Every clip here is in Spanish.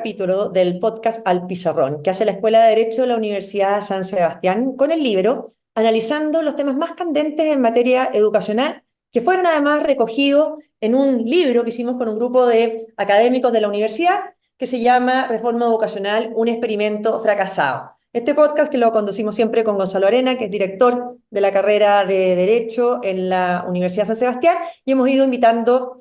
capítulo del podcast Al Pizarrón, que hace la Escuela de Derecho de la Universidad San Sebastián, con el libro analizando los temas más candentes en materia educacional, que fueron además recogidos en un libro que hicimos con un grupo de académicos de la universidad, que se llama Reforma Educacional, un experimento fracasado. Este podcast que lo conducimos siempre con Gonzalo Arena, que es director de la carrera de Derecho en la Universidad San Sebastián, y hemos ido invitando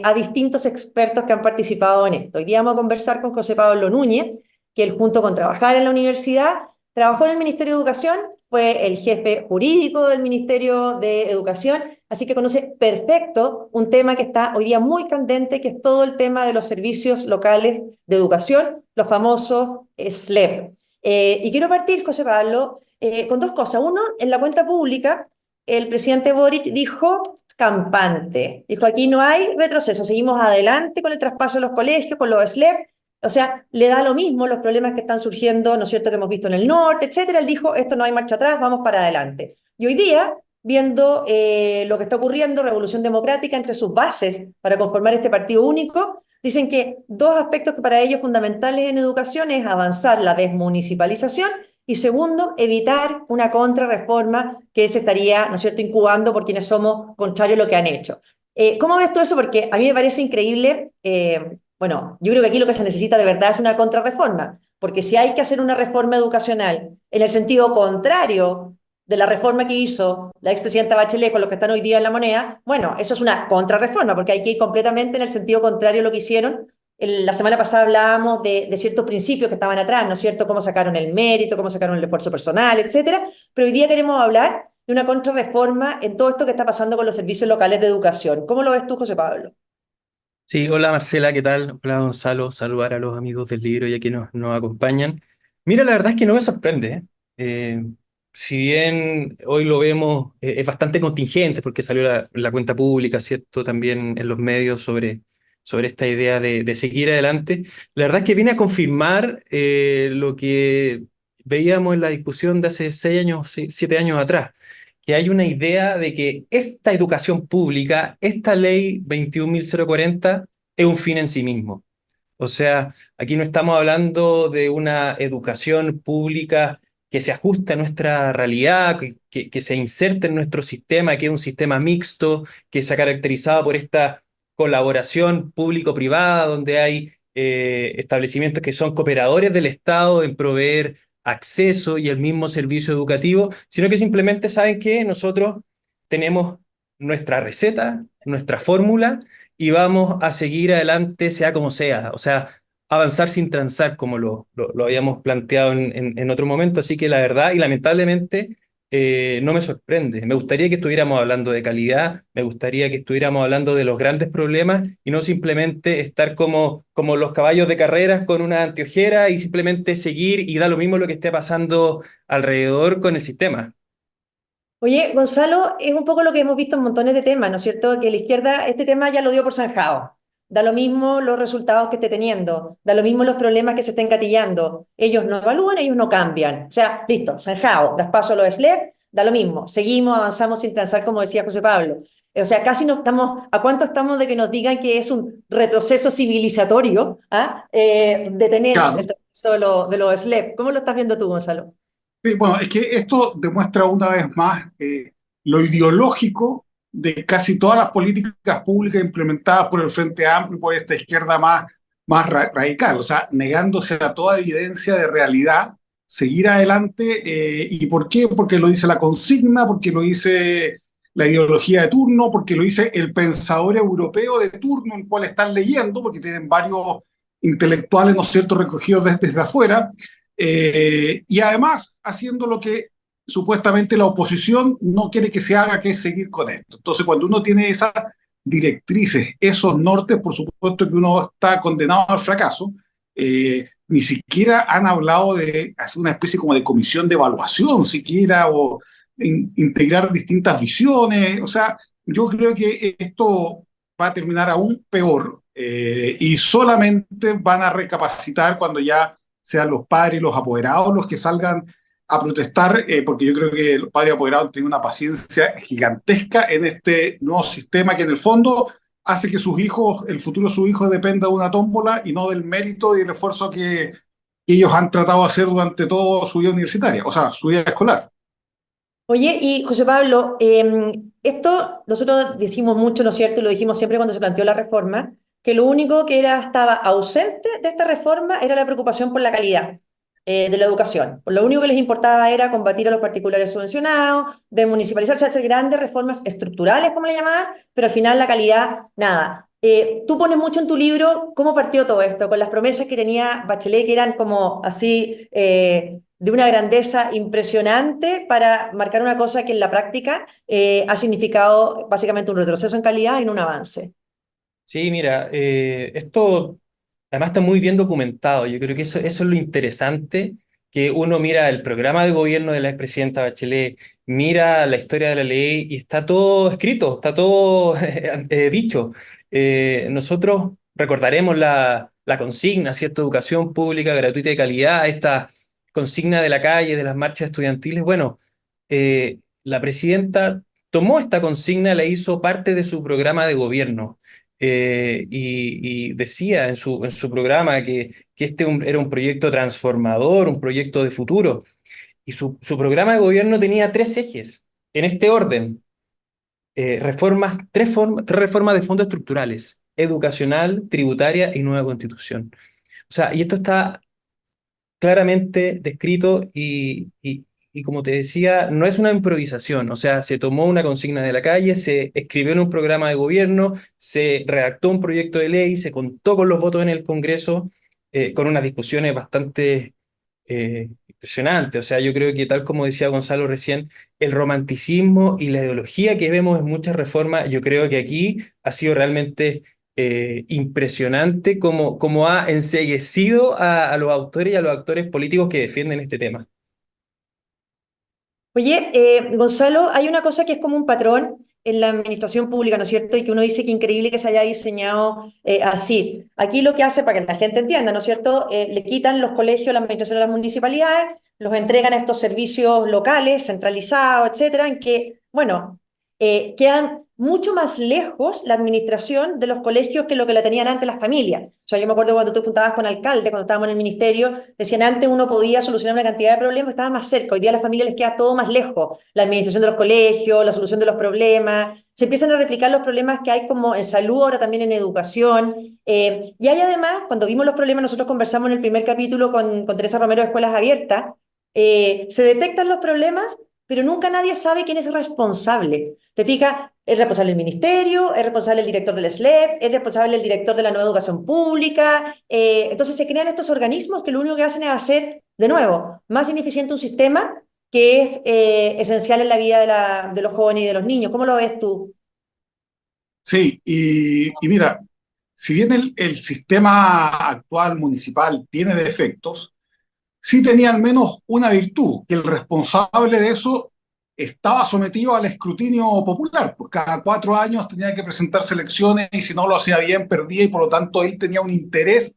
a distintos expertos que han participado en esto. Hoy día vamos a conversar con José Pablo Núñez, que él, junto con trabajar en la universidad, trabajó en el Ministerio de Educación, fue el jefe jurídico del Ministerio de Educación, así que conoce perfecto un tema que está hoy día muy candente, que es todo el tema de los servicios locales de educación, los famosos SLEP. Y quiero partir, José Pablo, con dos cosas. Uno, en la cuenta pública, el presidente Boric dijo campante. Dijo, aquí no hay retroceso, seguimos adelante con el traspaso de los colegios, con los SLEP. O sea, le da lo mismo los problemas que están surgiendo, ¿no es cierto?, que hemos visto en el norte, etcétera. Él dijo, esto no hay marcha atrás, vamos para adelante. Y hoy día, viendo lo que está ocurriendo, Revolución Democrática, entre sus bases para conformar este partido único, dicen que dos aspectos que para ellos fundamentales en educación es avanzar la desmunicipalización y segundo, evitar una contrarreforma que se estaría, ¿no es cierto?, incubando por quienes somos contrarios a lo que han hecho. ¿Cómo ves tú eso? Porque a mí me parece increíble. Bueno, yo creo que aquí lo que se necesita de verdad es una contrarreforma, porque si hay que hacer una reforma educacional en el sentido contrario de la reforma que hizo la expresidenta Bachelet con los que están hoy día en la moneda, bueno, eso es una contrarreforma, porque hay que ir completamente en el sentido contrario a lo que hicieron. La semana pasada hablábamos de ciertos principios que estaban atrás, ¿no es cierto? Cómo sacaron el mérito, cómo sacaron el esfuerzo personal, etcétera. Pero hoy día queremos hablar de una contrarreforma en todo esto que está pasando con los servicios locales de educación. ¿Cómo lo ves tú, José Pablo? Sí, hola Marcela, ¿qué tal? Hola Gonzalo, saludar a los amigos del libro y a quienes nos acompañan. Mira, la verdad es que no me sorprende, ¿eh? Eh, si bien hoy lo vemos, es bastante contingente porque salió la cuenta pública, ¿cierto? También en los medios sobre esta idea de seguir adelante. La verdad es que viene a confirmar lo que veíamos en la discusión de hace 6 años, 7 años atrás, que hay una idea de que esta educación pública, esta ley 21.040, es un fin en sí mismo. O sea, aquí no estamos hablando de una educación pública que se ajuste a nuestra realidad, que se inserte en nuestro sistema, que es un sistema mixto, que se ha caracterizado por esta colaboración público-privada, donde hay establecimientos que son cooperadores del Estado en proveer acceso y el mismo servicio educativo, sino que simplemente saben que nosotros tenemos nuestra receta, nuestra fórmula y vamos a seguir adelante sea como sea, o sea, avanzar sin transar como lo habíamos planteado en otro momento, así que la verdad y lamentablemente no me sorprende. Me gustaría que estuviéramos hablando de calidad, me gustaría que estuviéramos hablando de los grandes problemas y no simplemente estar como los caballos de carreras con una anteojera y simplemente seguir y da lo mismo lo que esté pasando alrededor con el sistema. Oye, Gonzalo, es un poco lo que hemos visto en montones de temas, ¿no es cierto? Que la izquierda, este tema ya lo dio por zanjado. Da lo mismo los resultados que esté teniendo, da lo mismo los problemas que se estén gatillando. Ellos no evalúan, ellos no cambian. O sea, listo, zanjado, traspaso a los SLEP, da lo mismo. Seguimos, avanzamos sin transar, como decía José Pablo. O sea, casi no estamos, ¿a cuánto estamos de que nos digan que es un retroceso civilizatorio, detener el Claro. traspaso de los SLEP? ¿Cómo lo estás viendo tú, Gonzalo? Sí, bueno, es que esto demuestra una vez más lo ideológico de casi todas las políticas públicas implementadas por el Frente Amplio y por esta izquierda más radical, o sea, negándose a toda evidencia de realidad, seguir adelante. ¿Y por qué? Porque lo dice la consigna, porque lo dice la ideología de turno, porque lo dice el pensador europeo de turno, el cual están leyendo, porque tienen varios intelectuales, ¿no es cierto?, recogidos desde afuera, y además haciendo lo que supuestamente la oposición no quiere que se haga, que es seguir con esto. Entonces, cuando uno tiene esas directrices, esos nortes, por supuesto que uno está condenado al fracaso. Ni siquiera han hablado de hacer una especie como de comisión de evaluación, siquiera, o integrar distintas visiones. O sea, yo creo que esto va a terminar aún peor, y solamente van a recapacitar cuando ya sean los padres y los apoderados los que salgan a protestar, porque yo creo que los padres apoderados tienen una paciencia gigantesca en este nuevo sistema que en el fondo hace que sus hijos, el futuro de sus hijos dependa de una tómbola y no del mérito y el esfuerzo que ellos han tratado de hacer durante toda su vida universitaria, o sea, su vida escolar. Oye, y José Pablo, esto nosotros decimos mucho, ¿no es cierto? Y lo dijimos siempre cuando se planteó la reforma, que lo único que estaba ausente de esta reforma era la preocupación por la calidad de la educación. Lo único que les importaba era combatir a los particulares subvencionados, desmunicipalizar, o sea, hacer grandes reformas estructurales, como le llamaban, pero al final la calidad, nada. Tú pones mucho en tu libro cómo partió todo esto, con las promesas que tenía Bachelet, que eran como así, de una grandeza impresionante para marcar una cosa que en la práctica ha significado básicamente un retroceso en calidad y no un avance. Sí, mira, esto además está muy bien documentado. Yo creo que eso es lo interesante, que uno mira el programa de gobierno de la expresidenta Bachelet, mira la historia de la ley y está todo escrito, está todo dicho. Nosotros recordaremos la consigna, ¿cierto? Educación pública, gratuita y de calidad, esta consigna de la calle, de las marchas estudiantiles. Bueno, la presidenta tomó esta consigna, la hizo parte de su programa de gobierno. Y decía en su programa que era un proyecto transformador, un proyecto de futuro. Y su programa de gobierno tenía tres ejes, en este orden: tres reformas de fondos estructurales: educacional, tributaria y nueva constitución. O sea, y esto está claramente descrito y como te decía, no es una improvisación, o sea, se tomó una consigna de la calle, se escribió en un programa de gobierno, se redactó un proyecto de ley, se contó con los votos en el Congreso, con unas discusiones bastante impresionantes. O sea, yo creo que tal como decía Gonzalo recién, el romanticismo y la ideología que vemos en muchas reformas, yo creo que aquí ha sido realmente impresionante cómo ha enceguecido a los autores y a los actores políticos que defienden este tema. Oye, Gonzalo, hay una cosa que es como un patrón en la administración pública, ¿no es cierto? Y que uno dice que increíble que se haya diseñado así. Aquí lo que hace, para que la gente entienda, ¿no es cierto? Le quitan los colegios, la administración de las municipalidades, los entregan a estos servicios locales, centralizados, etcétera, en que, bueno, quedan mucho más lejos la administración de los colegios que lo que la tenían antes las familias. O sea, yo me acuerdo cuando tú juntabas con alcalde, cuando estábamos en el ministerio, decían antes uno podía solucionar una cantidad de problemas, estaba más cerca. Hoy día a las familias les queda todo más lejos. La administración de los colegios, la solución de los problemas. Se empiezan a replicar los problemas que hay como en salud, ahora también en educación. Y hay además, cuando vimos los problemas, nosotros conversamos en el primer capítulo con Teresa Romero de Escuelas Abiertas, se detectan los problemas, pero nunca nadie sabe quién es responsable. ¿Te fijas? Es responsable el ministerio, es responsable el director del SLEP, es responsable el director de la nueva educación pública. Entonces se crean estos organismos que lo único que hacen es hacer, de nuevo, más ineficiente un sistema que es esencial en la vida de los jóvenes y de los niños. ¿Cómo lo ves tú? Sí, y mira, si bien el sistema actual municipal tiene defectos, sí tenía al menos una virtud, que el responsable de eso estaba sometido al escrutinio popular, pues cada 4 años tenía que presentarse elecciones y si no lo hacía bien perdía y por lo tanto él tenía un interés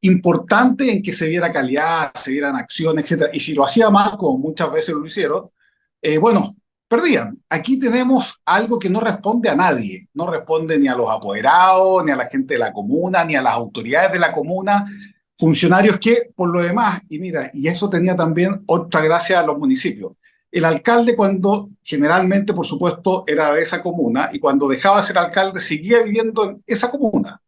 importante en que se viera calidad, se vieran acciones, etcétera. Y si lo hacía mal, como muchas veces lo hicieron, bueno, perdían. Aquí tenemos algo que no responde a nadie, no responde ni a los apoderados, ni a la gente de la comuna, ni a las autoridades de la comuna, funcionarios que, por lo demás, y mira, y eso tenía también otra gracia a los municipios. El alcalde, cuando generalmente, por supuesto, era de esa comuna, y cuando dejaba de ser alcalde, seguía viviendo en esa comuna.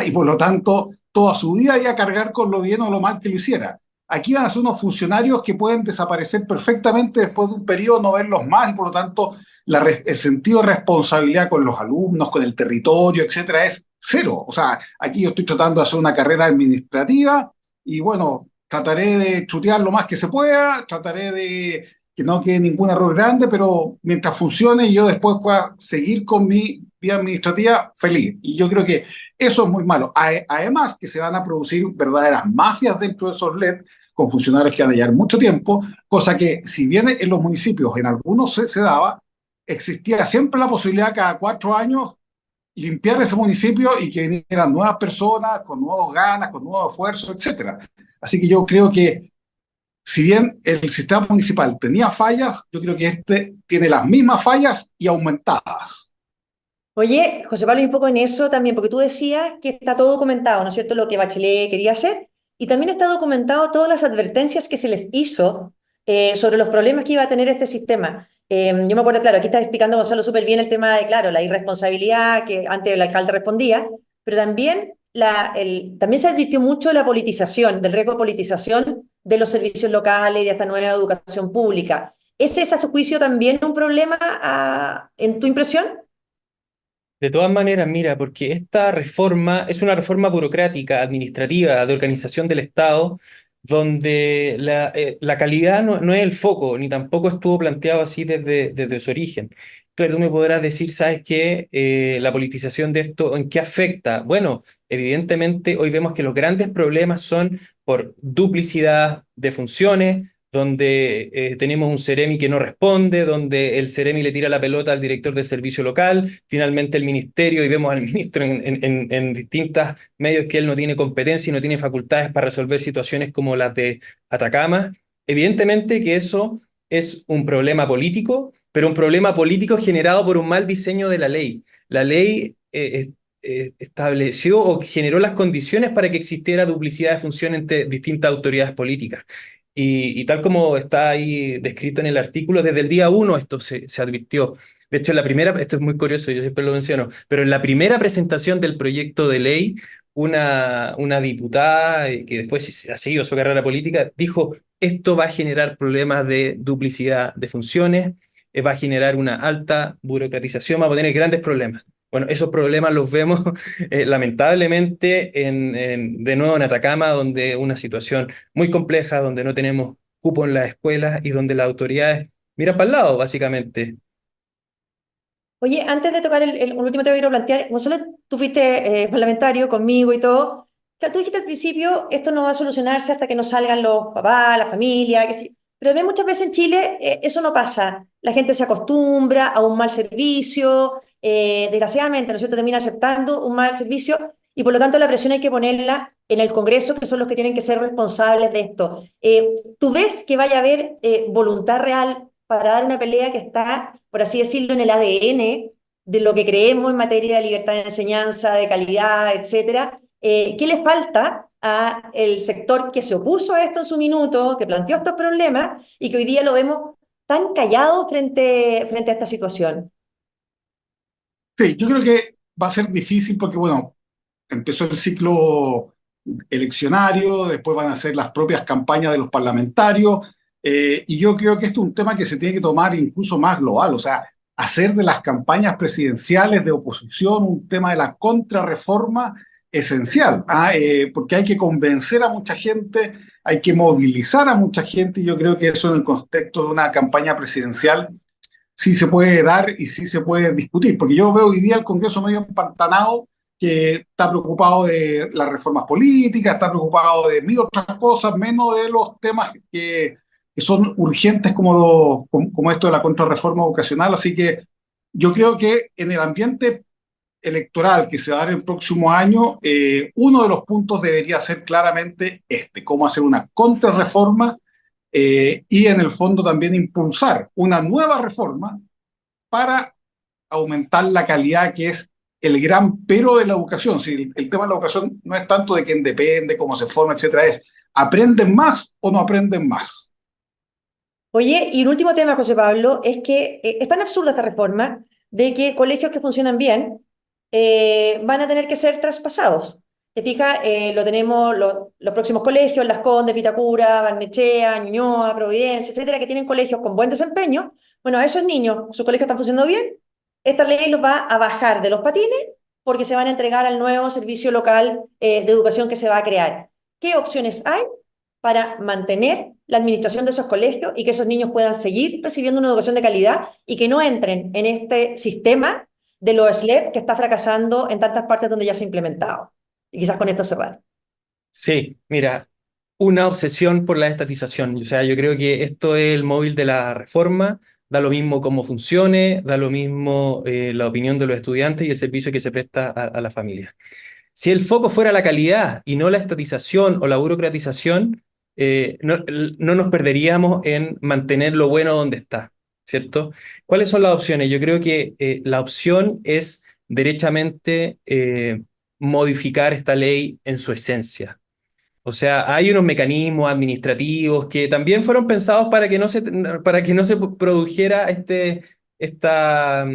Y por lo tanto, toda su vida iba a cargar con lo bien o lo mal que lo hiciera. Aquí van a ser unos funcionarios que pueden desaparecer perfectamente después de un periodo, no verlos más, y por lo tanto el sentido de responsabilidad con los alumnos, con el territorio, etcétera, es cero. O sea, aquí yo estoy tratando de hacer una carrera administrativa y bueno, trataré de chutear lo más que se pueda, trataré de que no quede ningún error grande, pero mientras funcione y yo después pueda seguir con mi vida administrativa, feliz. Y yo creo que eso es muy malo. Además, que se van a producir verdaderas mafias dentro de esos LED con funcionarios que van a llevar mucho tiempo, cosa que si bien en los municipios en algunos se daba, existía siempre la posibilidad cada 4 años limpiar ese municipio y que vinieran nuevas personas con nuevas ganas, con nuevo esfuerzo, etcétera. Así que yo creo que si bien el sistema municipal tenía fallas, yo creo que este tiene las mismas fallas y aumentadas. Oye, José Pablo, y un poco en eso también, porque tú decías que está todo documentado, ¿no es cierto?, lo que Bachelet quería hacer, y también está documentado todas las advertencias que se les hizo sobre los problemas que iba a tener este sistema. Yo me acuerdo, claro, aquí está explicando Gonzalo súper bien el tema de, claro, la irresponsabilidad que antes el alcalde respondía, pero también, también se advirtió mucho de la politización, del riesgo de politización de los servicios locales y de esta nueva educación pública. ¿Es ese, a su juicio, también un problema en tu impresión? De todas maneras, mira, porque esta reforma es una reforma burocrática, administrativa, de organización del Estado, donde la calidad no es el foco, ni tampoco estuvo planteado así desde su origen. Claro, tú me podrás decir, ¿sabes qué? La politización de esto, ¿en qué afecta? Bueno, evidentemente hoy vemos que los grandes problemas son por duplicidad de funciones, donde tenemos un Ceremi que no responde, donde el Ceremi le tira la pelota al director del servicio local, finalmente el ministerio, y vemos al ministro en distintos medios que él no tiene competencia y no tiene facultades para resolver situaciones como las de Atacama. Evidentemente que eso es un problema político, pero un problema político generado por un mal diseño de la ley. La ley estableció o generó las condiciones para que existiera duplicidad de función entre distintas autoridades políticas. Y tal como está ahí descrito en el artículo, desde el día uno esto se advirtió. De hecho, en la primera, esto es muy curioso, yo siempre lo menciono, pero en la primera presentación del proyecto de ley, una diputada que después ha seguido su carrera política dijo, esto va a generar problemas de duplicidad de funciones, va a generar una alta burocratización, va a tener grandes problemas. Bueno, esos problemas los vemos lamentablemente de nuevo en Atacama, donde una situación muy compleja, donde no tenemos cupo en las escuelas y donde las autoridades miran para el lado, básicamente. Oye, antes de tocar un último te quiero plantear, Gonzalo, tú fuiste parlamentario conmigo y todo. O sea, tú dijiste al principio, esto no va a solucionarse hasta que no salgan los papás, la familia, que sí. Pero también muchas veces en Chile eso no pasa. La gente se acostumbra a un mal servicio, desgraciadamente, ¿no es cierto?, termina aceptando un mal servicio y por lo tanto la presión hay que ponerla en el Congreso, que son los que tienen que ser responsables de esto. ¿Tú ves que vaya a haber voluntad real para dar una pelea que está, por así decirlo, en el ADN de lo que creemos en materia de libertad de enseñanza, de calidad, etcétera? ¿Qué le falta a el sector que se opuso a esto en su minuto, que planteó estos problemas y que hoy día lo vemos tan callado frente a esta situación? Sí, yo creo que va a ser difícil porque, bueno, empezó el ciclo eleccionario, después van a ser las propias campañas de los parlamentarios, y yo creo que esto es un tema que se tiene que tomar incluso más global, o sea, hacer de las campañas presidenciales de oposición un tema de la contrarreforma esencial, porque hay que convencer a mucha gente, hay que movilizar a mucha gente, y yo creo que eso en el contexto de una campaña presidencial sí se puede dar y sí se puede discutir, porque yo veo hoy día el Congreso medio empantanado, que está preocupado de las reformas políticas, está preocupado de mil otras cosas, menos de los temas que son urgentes como esto de la contrarreforma educacional. Así que yo creo que en el ambiente electoral que se va a dar el próximo año, uno de los puntos debería ser claramente cómo hacer una contrarreforma, y en el fondo también impulsar una nueva reforma para aumentar la calidad, que es el gran pero de la educación. Si el tema de la educación no es tanto de quién depende, cómo se forma, etcétera, es ¿aprenden más o no aprenden más? Oye, y el último tema, José Pablo, es que es tan absurda esta reforma de que colegios que funcionan bien van a tener que ser traspasados. ¿Te fijas? Lo tenemos los próximos colegios, Las Condes, Vitacura, Barnechea, Ñuñoa, Providencia, etcétera, que tienen colegios con buen desempeño. Bueno, a esos niños, sus colegios están funcionando bien, esta ley los va a bajar de los patines porque se van a entregar al nuevo servicio local de educación que se va a crear. ¿Qué opciones hay para mantener la administración de esos colegios y que esos niños puedan seguir recibiendo una educación de calidad y que no entren en este sistema de los SLEP que está fracasando en tantas partes donde ya se ha implementado? Y quizás con esto cerrar. Sí, mira, una obsesión por la estatización. O sea, yo creo que esto es el móvil de la reforma, da lo mismo cómo funcione, da lo mismo la opinión de los estudiantes y el servicio que se presta a la familia. Si el foco fuera la calidad y no la estatización o la burocratización, no nos perderíamos en mantener lo bueno donde está, ¿cierto? ¿Cuáles son las opciones? Yo creo que la opción es derechamente modificar esta ley en su esencia. O sea, hay unos mecanismos administrativos que también fueron pensados para que no se produjera esta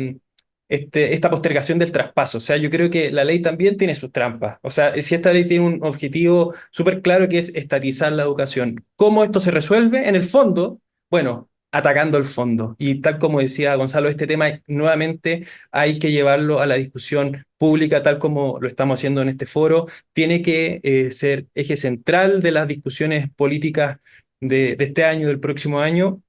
postergación del traspaso. O sea, yo creo que la ley también tiene sus trampas. O sea, si esta ley tiene un objetivo súper claro que es estatizar la educación, ¿cómo esto se resuelve? En el fondo, bueno, atacando el fondo. Y tal como decía Gonzalo, este tema nuevamente hay que llevarlo a la discusión pública, tal como lo estamos haciendo en este foro. Tiene que ser eje central de las discusiones políticas de este año, del próximo año,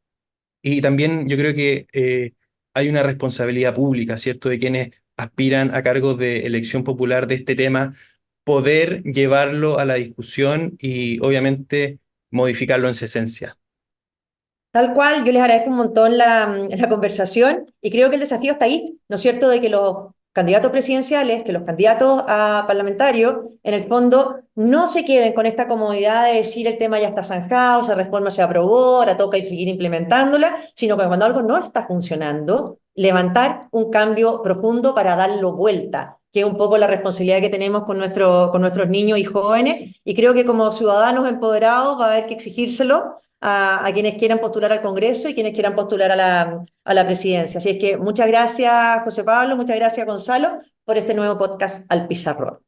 y también yo creo que hay una responsabilidad pública, ¿cierto?, de quienes aspiran a cargos de elección popular de este tema, poder llevarlo a la discusión y obviamente modificarlo en su esencia. Tal cual, yo les agradezco un montón la conversación y creo que el desafío está ahí, ¿no es cierto?, de que los candidatos presidenciales, que los candidatos a parlamentarios, en el fondo, no se queden con esta comodidad de decir el tema ya está zanjado, esa reforma se aprobó, ahora toca ir seguir implementándola, sino que cuando algo no está funcionando, levantar un cambio profundo para darlo vuelta, que es un poco la responsabilidad que tenemos con nuestros niños y jóvenes, y creo que como ciudadanos empoderados va a haber que exigírselo a quienes quieran postular al Congreso y quienes quieran postular a la presidencia. Así es que muchas gracias, José Pablo, muchas gracias, Gonzalo, por este nuevo podcast Al Pizarrón.